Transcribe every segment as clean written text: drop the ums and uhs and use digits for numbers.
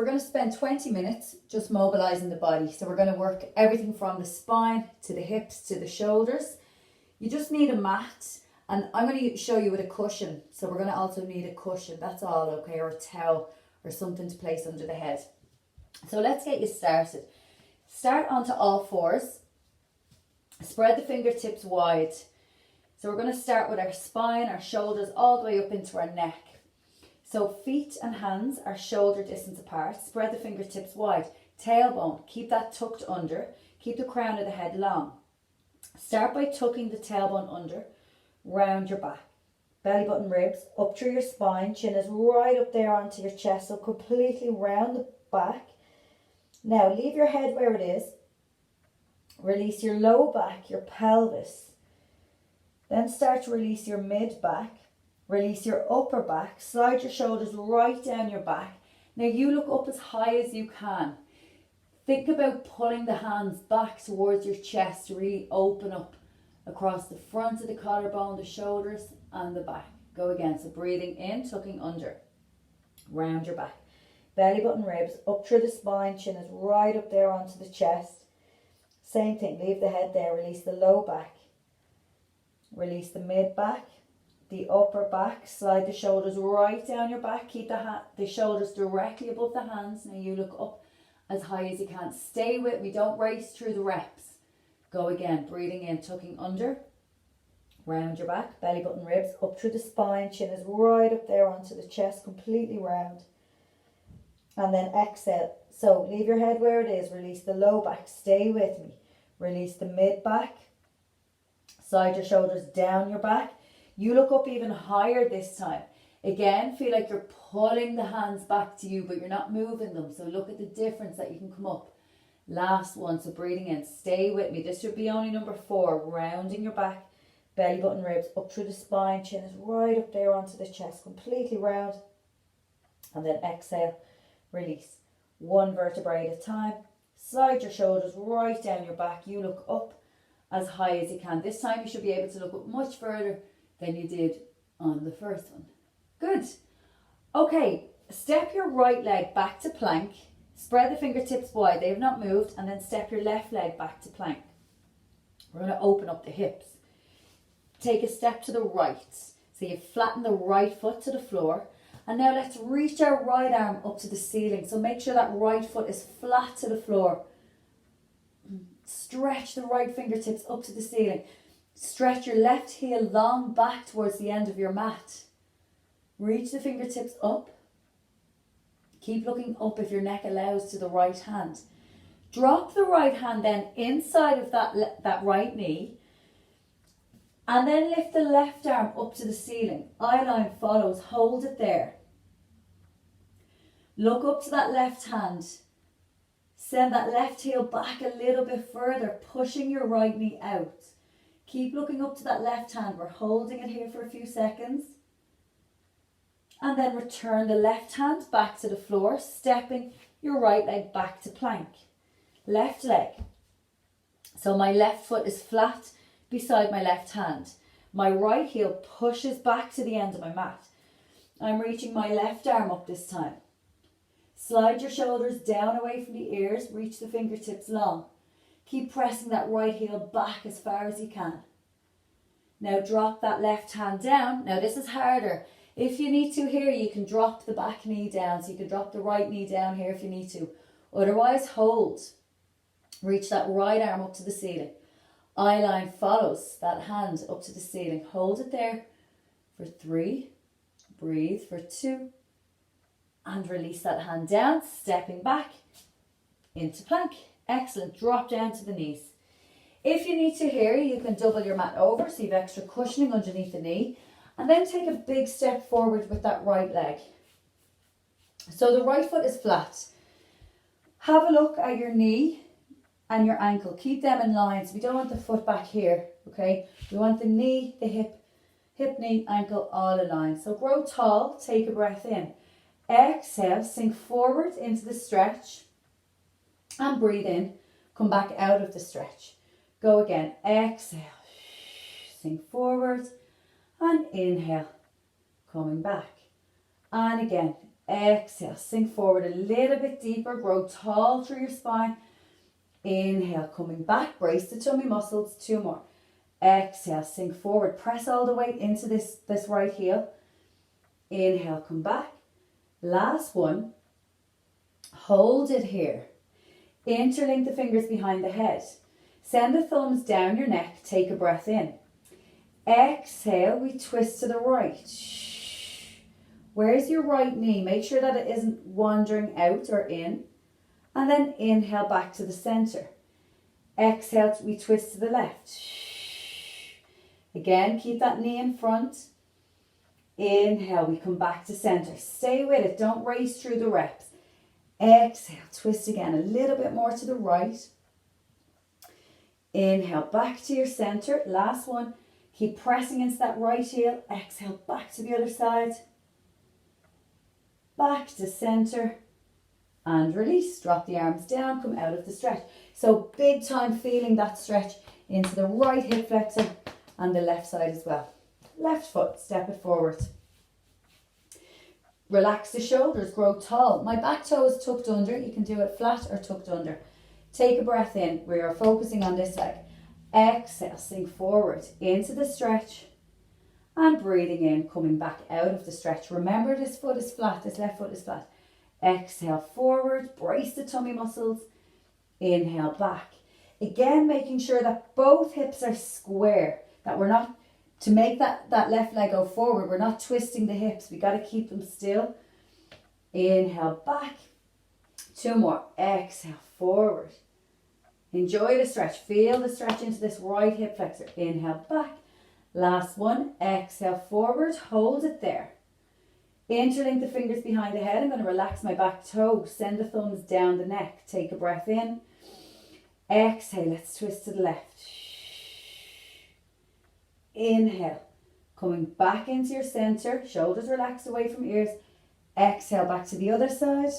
we're going to spend 20 minutes just mobilizing the body. So we're going to work everything from the spine to the hips to the shoulders. You just need a mat, and I'm going to show you with a cushion. So we're going to also need a cushion, that's all, okay, or a towel or something to place under the head. So let's get you started. Start onto all fours. Spread the fingertips wide. So we're going to start with our spine, our shoulders, all the way up into our neck. So feet and hands are shoulder distance apart. Spread the fingertips wide. Tailbone, keep that tucked under. Keep the crown of the head long. Start by tucking the tailbone under. Round your back. Belly button ribs up through your spine. Chin is right up there onto your chest. So completely round the back. Now leave your head where it is. Release your low back, your pelvis. Then start to release your mid back. Release your upper back. Slide your shoulders right down your back. Now you look up as high as you can. Think about pulling the hands back towards your chest to really open up across the front of the collarbone, the shoulders and the back. Go again. So breathing in, tucking under. Round your back. Belly button ribs up through the spine. Chin is right up there onto the chest. Same thing. Leave the head there. Release the low back. Release the mid back, the upper back. Slide the shoulders right down your back. Keep the shoulders directly above the hands. Now you look up as high as you can. Stay with me. Don't race through the reps. Go again. Breathing in, tucking under. Round your back. Belly button ribs up through the spine. Chin is right up there onto the chest. Completely round. And then exhale. So leave your head where it is. Release the low back. Stay with me. Release the mid back. Slide your shoulders down your back. You look up even higher this time. Again, feel like you're pulling the hands back to you, but you're not moving them. So look at the difference that you can come up. Last one, so breathing in. Stay with me. This should be only number 4. Rounding your back. Belly button ribs up through the spine. Chin is right up there onto the chest. Completely round. And then exhale. Release. 1 vertebrae at a time. Slide your shoulders right down your back. You look up as high as you can. This time you should be able to look up much further than you did on the first one. Good. Okay, step your right leg back to plank. Spread the fingertips wide. They have not moved. And then step your left leg back to plank. We're going to open up the hips. Take a step to the right. So you flatten the right foot to the floor. And now let's reach our right arm up to the ceiling. So make sure that right foot is flat to the floor. Stretch the right fingertips up to the ceiling. Stretch your left heel long back towards the end of your mat. Reach the fingertips up. Keep looking up if your neck allows to the right hand. Drop the right hand then inside of that right knee. And then lift the left arm up to the ceiling. Eye line follows. Hold it there. Look up to that left hand. Send that left heel back a little bit further, pushing your right knee out. Keep looking up to that left hand. We're holding it here for a few seconds. And then return the left hand back to the floor, stepping your right leg back to plank. Left leg. So my left foot is flat beside my left hand. My right heel pushes back to the end of my mat. I'm reaching my left arm up this time. Slide your shoulders down away from the ears. Reach the fingertips long. Keep pressing that right heel back as far as you can. Now drop that left hand down. Now this is harder. If you need to here, you can drop the back knee down. So you can drop the right knee down here if you need to. Otherwise, hold. Reach that right arm up to the ceiling. Eye line follows that hand up to the ceiling. Hold it there for 3. Breathe for 2. And release that hand down, stepping back into plank. Excellent. Drop down to the knees. If you need to here, you can double your mat over so you have extra cushioning underneath the knee. And then take a big step forward with that right leg. So the right foot is flat. Have a look at your knee and your ankle. Keep them in line. So we don't want the foot back here, okay? We want the knee, the hip, knee, ankle all aligned. So grow tall. Take a breath in. Exhale, sink forward into the stretch and breathe in. Come back out of the stretch. Go again. Exhale, sink forward and inhale, coming back. And again, Exhale, sink forward a little bit deeper, grow tall through your spine. Inhale, coming back, brace the tummy muscles, 2 more. Exhale, sink forward, press all the way into this right heel. Inhale, come back. Last one. Hold it here. Interlink the fingers behind the head. Send the thumbs down your neck, take a breath in. Exhale, we twist to the right. Where's your right knee? Make sure that it isn't wandering out or in. And then inhale back to the center. Exhale, we twist to the left. Again, keep that knee in front. Inhale, we come back to center. Stay with it, don't race through the reps. Exhale, twist again, a little bit more to the right. Inhale, back to your center. Last one. Keep pressing into that right heel. Exhale, back to the other side. Back to center. And release. Drop the arms down, come out of the stretch. So big time feeling that stretch into the right hip flexor and the left side as well. Left foot, step it forward. Relax the shoulders, grow tall. My back toe is tucked under. You can do it flat or tucked under. Take a breath in. We are focusing on this leg. Exhale, sink forward into the stretch. And breathing in, coming back out of the stretch. Remember, this foot is flat, this left foot is flat. Exhale forward, brace the tummy muscles. Inhale back. Again, making sure that both hips are square. That we're not, to make that left leg go forward, we're not twisting the hips. We got to keep them still. Inhale back. 2 more. Exhale forward. Enjoy the stretch. Feel the stretch into this right hip flexor. Inhale back. Last one. Exhale forward. Hold it there. Interlink the fingers behind the head. I'm going to relax my back toe. Send the thumbs down the neck. Take a breath in. Exhale. Let's twist to the left. Inhale. Coming back into your center. Shoulders relaxed away from ears. Exhale back to the other side.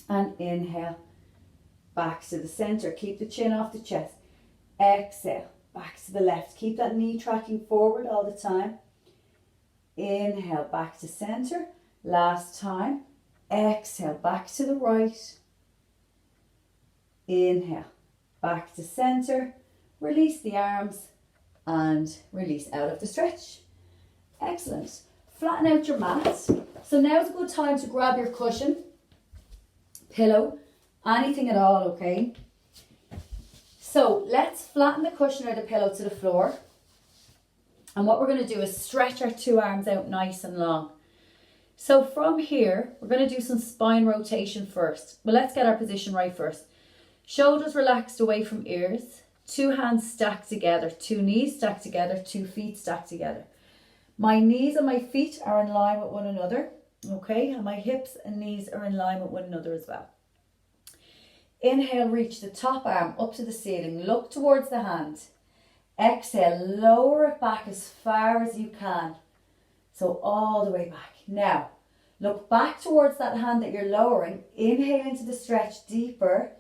And inhale. Back to the center. Keep the chin off the chest. Exhale. Back to the left. Keep that knee tracking forward all the time. Inhale, back to center. Last time. Exhale, back to the right. Inhale, back to center. Release the arms and release out of the stretch. Excellent. Flatten out your mat. So now's a good time to grab your cushion, pillow, anything at all, okay? So let's flatten the cushion or the pillow to the floor. And what we're going to do is stretch our 2 arms out nice and long. So from here, we're going to do some spine rotation first. Well, let's get our position right first. Shoulders relaxed away from ears. 2 hands stacked together. 2 knees stacked together. 2 feet stacked together. My knees and my feet are in line with one another. Okay, and my hips and knees are in line with one another as well. Inhale, reach the top arm up to the ceiling. Look towards the hand. Exhale, lower it back as far as you can. So all the way back. Now, look back towards that hand that you're lowering. Inhale into the stretch deeper.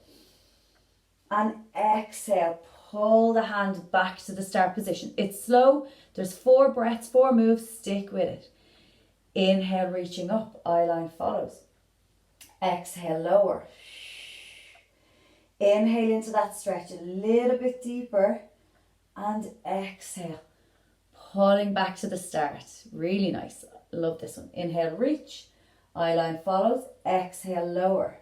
And exhale, pull the hand back to the start position. It's slow. There's 4 breaths, 4 moves. Stick with it. Inhale, reaching up. Eye line follows. Exhale, lower. Inhale into that stretch a little bit deeper. And exhale, pulling back to the start. Really nice. Love this one. Inhale, reach. Eye line follows. Exhale, lower.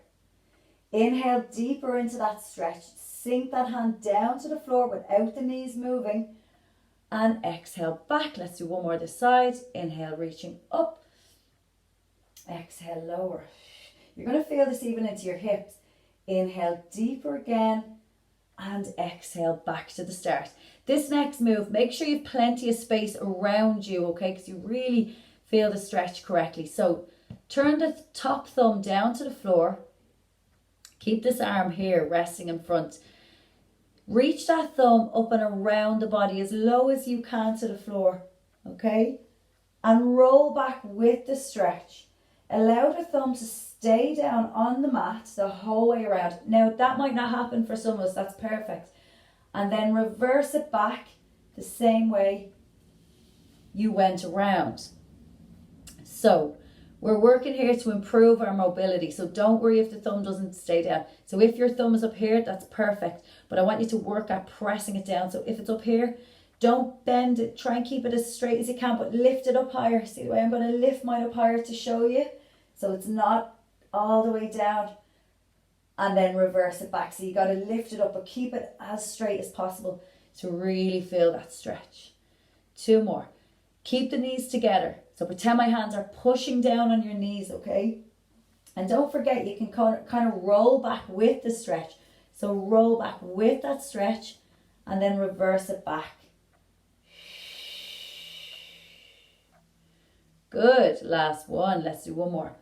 Inhale deeper into that stretch. Sink that hand down to the floor without the knees moving. And exhale back. Let's do one more this side. Inhale, reaching up. Exhale, lower. You're going to feel this even into your hips. Inhale deeper again. And exhale back to the start. This next move, make sure you have plenty of space around you, okay? Because you really feel the stretch correctly. So turn the top thumb down to the floor. Keep this arm here resting in front. Reach that thumb up and around the body as low as you can to the floor, okay? And roll back with the stretch. Allow the thumb to stay down on the mat the whole way around. Now, that might not happen for some of us. That's perfect. And then reverse it back the same way you went around. So, We're working here to improve our mobility, so don't worry if the thumb doesn't stay down. So if your thumb is up here, that's perfect, but I want you to work at pressing it down. So if it's up here, don't bend it, try and keep it as straight as you can, but lift it up higher. See the way I'm going to lift mine up higher to show you? So it's not all the way down, and then reverse it back. So you got to lift it up, but keep it as straight as possible to really feel that stretch. 2 more. Keep the knees together. So pretend my hands are pushing down on your knees, okay? And don't forget, you can kind of roll back with the stretch. So roll back with that stretch and then reverse it back. Good. Last one. Let's do one more.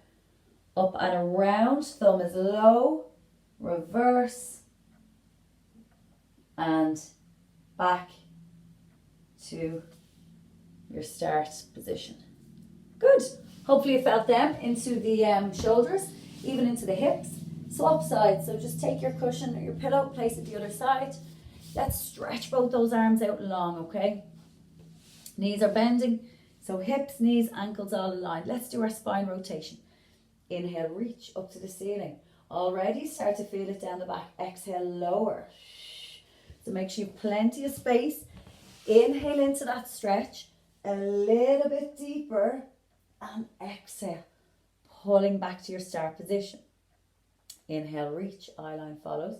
Up and around. Thumb is low. Reverse. And back to your start position. Good. Hopefully you felt them into the shoulders, even into the hips. Swap sides. So just take your cushion or your pillow, place it the other side. Let's stretch both those arms out long, okay? Knees are bending. So hips, knees, ankles all aligned. Let's do our spine rotation. Inhale, reach up to the ceiling. Already start to feel it down the back. Exhale, lower. So make sure you have plenty of space. Inhale into that stretch. A little bit deeper. And exhale. Pulling back to your start position. Inhale, reach. Eye line follows.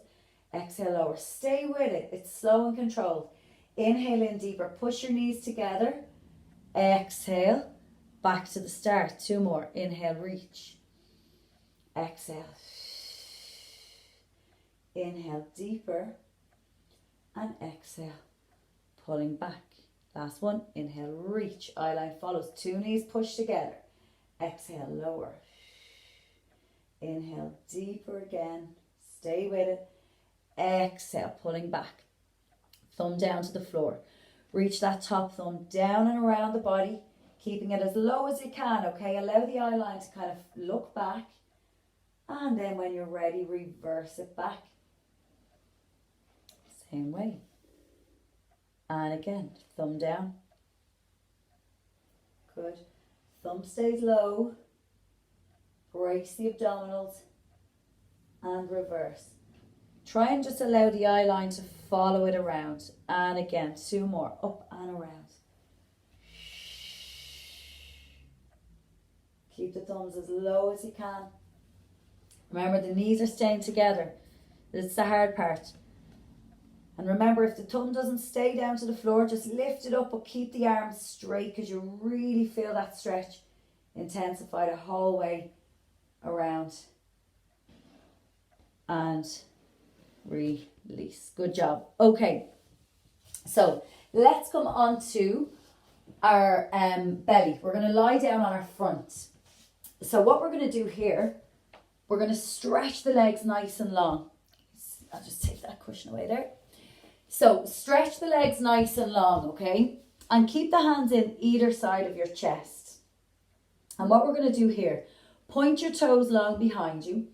Exhale, lower. Stay with it. It's slow and controlled. Inhale in deeper. Push your knees together. Exhale. Back to the start. 2 more. Inhale, reach. Exhale. Inhale deeper. And exhale. Pulling back. Last one. Inhale, reach. Eye line follows. 2 knees push together. Exhale, lower. Inhale, deeper again. Stay with it. Exhale, pulling back. Thumb down to the floor. Reach that top thumb down and around the body, keeping it as low as you can, okay? Allow the eye line to kind of look back. And then when you're ready, reverse it back. Same way. And again, thumb down. Good. Thumb stays low. Brace the abdominals. And reverse. Try and just allow the eye line to follow it around. And again, 2 more. Up and around. Keep the thumbs as low as you can. Remember, the knees are staying together. It's the hard part. And remember, if the thumb doesn't stay down to the floor, just lift it up, but keep the arms straight because you really feel that stretch intensify the whole way around. And release. Good job. Okay, so let's come on to our belly. We're going to lie down on our front. So what we're going to do here, we're going to stretch the legs nice and long. I'll just take that cushion away there. So stretch the legs nice and long, okay? And keep the hands in either side of your chest. And what we're going to do here, point your toes long behind you,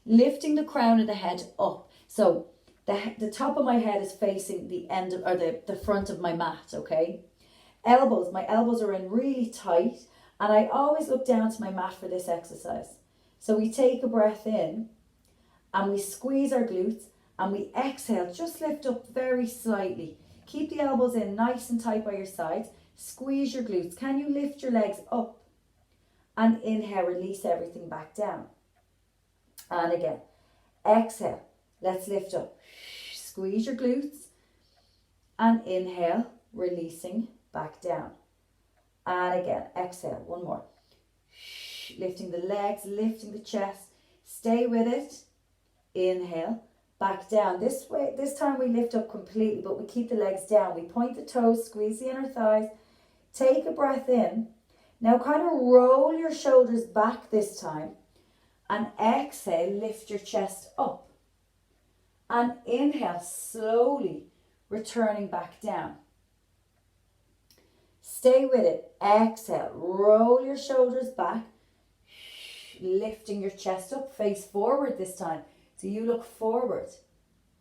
lifting the crown of the head up. So the top of my head is facing the end of, or the front of my mat, okay? Elbows, my elbows are in really tight, and I always look down to my mat for this exercise. So we take a breath in and we squeeze our glutes and we exhale, just lift up very slightly. Keep the elbows in nice and tight by your sides. Squeeze your glutes. Can you lift your legs up? And inhale, release everything back down. And again, exhale, let's lift up. Squeeze your glutes and inhale, releasing back down. And again, exhale, 1 more. Lifting the legs, lifting the chest. Stay with it. Inhale, back down. This way, this time we lift up completely, but we keep the legs down. We point the toes, squeeze the inner thighs. Take a breath in. Now kind of roll your shoulders back this time. And exhale, lift your chest up. And inhale, slowly returning back down. Stay with it. Exhale, roll your shoulders back. Lifting your chest up, face forward this time. So you look forward.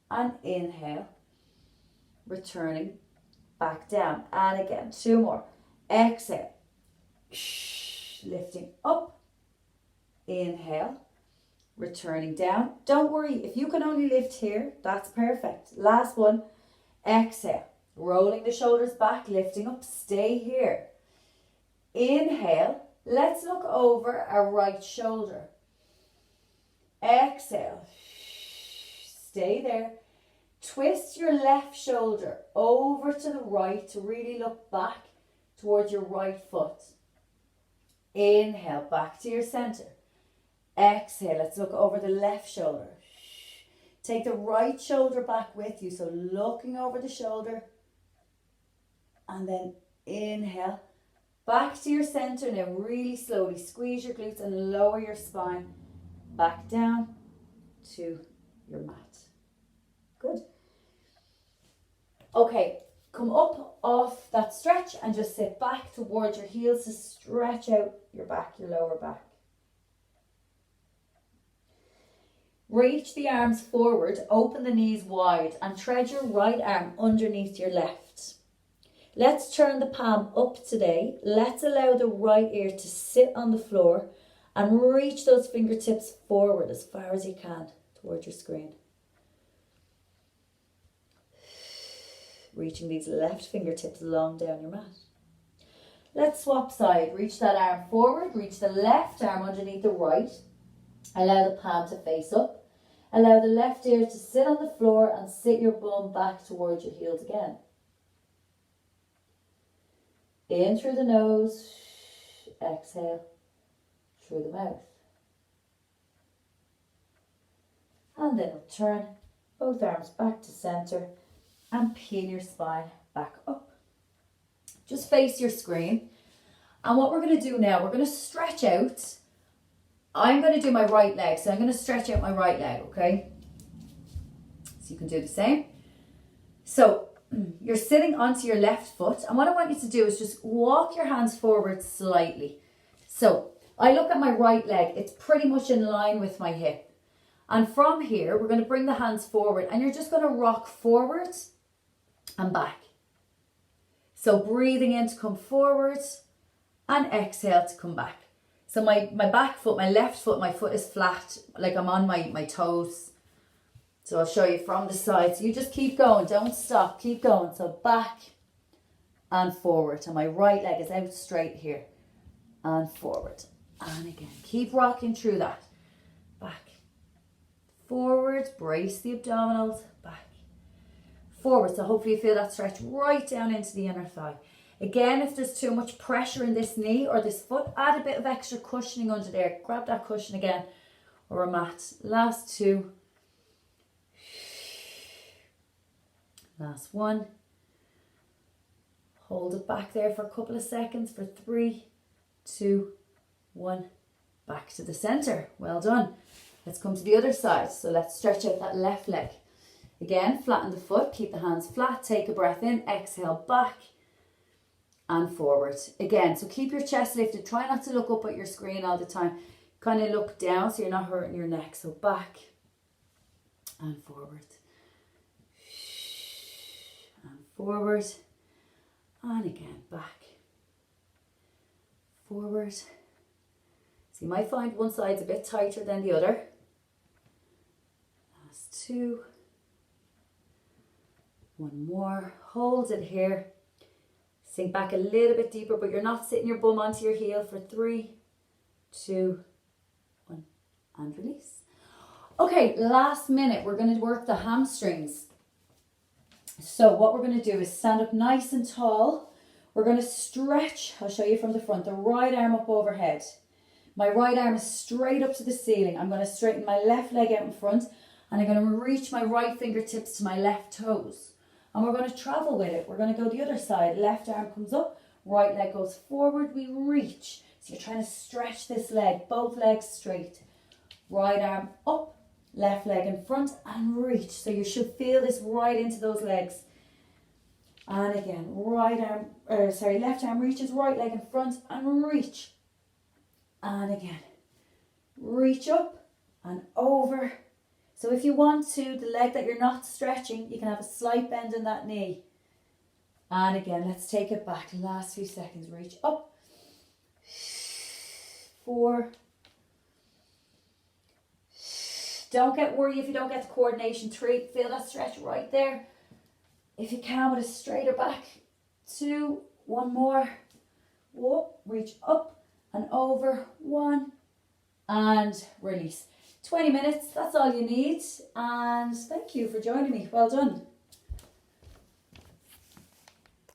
And inhale, returning back down. And again, 2 more. Exhale, lifting up. Inhale, returning down. Don't worry, if you can only lift here, that's perfect. Last one, exhale, rolling the shoulders back, lifting up, stay here. Inhale, let's look over our right shoulder. Exhale, stay there. Twist your left shoulder over to the right to really look back towards your right foot. Inhale, back to your center. Exhale, let's look over the left shoulder. Take the right shoulder back with you, so looking over the shoulder. And then inhale, back to your center. Now really slowly squeeze your glutes and lower your spine back down to your mat. Good. Okay, come up off that stretch and just sit back towards your heels to stretch out your back, your lower back. Reach the arms forward, open the knees wide and tread your right arm underneath your left. Let's turn the palm up today. Let's allow the right ear to sit on the floor and reach those fingertips forward as far as you can towards your screen. Reaching these left fingertips long down your mat. Let's swap side. Reach that arm forward. Reach the left arm underneath the right. Allow the palm to face up. Allow the left ear to sit on the floor and sit your bum back towards your heels again. In through the nose. Exhale through the mouth. And then return both arms back to center. And pin your spine back up. Just face your screen. And what we're going to do now, we're going to stretch out. I'm going to do my right leg. So I'm going to stretch out my right leg, okay? So you can do the same. So you're sitting onto your left foot. And what I want you to do is just walk your hands forward slightly. So I look at my right leg. It's pretty much in line with my hip. And from here, we're going to bring the hands forward. And you're just going to rock forward and back. So breathing in to come forward and exhale to come back. So my back foot, my left foot, my foot is flat, like I'm on my toes. So I'll show you from the side. So you just keep going, don't stop, keep going. So back and forward. And my right leg is out straight here and forward. And again, keep rocking through that. Back, forward, brace the abdominals, back. Forward, so hopefully you feel that stretch right down into the inner thigh. Again, if there's too much pressure in this knee or this foot, add a bit of extra cushioning under there. Grab that cushion again or a mat. Last two. Last one. Hold it back there for a couple of seconds for 3, 2, 1. Back to the center. Well done. Let's come to the other side. So let's stretch out that left leg. Again, flatten the foot, keep the hands flat, take a breath in, exhale back and forward. Again, so keep your chest lifted, try not to look up at your screen all the time. Kind of look down so you're not hurting your neck. So back and forward. And forward. And again, back. Forward. So you might find one side's a bit tighter than the other. Last two. One more, hold it here. Sink back a little bit deeper, but you're not sitting your bum onto your heel for 3, 2, 1, and release. Okay, last minute, we're going to work the hamstrings. So what we're going to do is stand up nice and tall. We're going to stretch, I'll show you from the front, the right arm up overhead. My right arm is straight up to the ceiling. I'm going to straighten my left leg out in front and I'm going to reach my right fingertips to my left toes. And we're going to travel with it. We're going to go the other side. Left arm comes up, right leg goes forward, we reach. So you're trying to stretch this leg, both legs straight. Right arm up, left leg in front and reach. So you should feel this right into those legs. And again, left arm reaches, right leg in front and reach. And again, reach up and over. So if you want to, the leg that you're not stretching, you can have a slight bend in that knee. And again, let's take it back. Last few seconds, reach up. 4, Don't get worried if you don't get the coordination. 3, feel that stretch right there. If you can, with a straighter back. 2, one more. Whoop, reach up and over. 1, and release. 20 minutes, that's all you need. And thank you for joining me. Well done.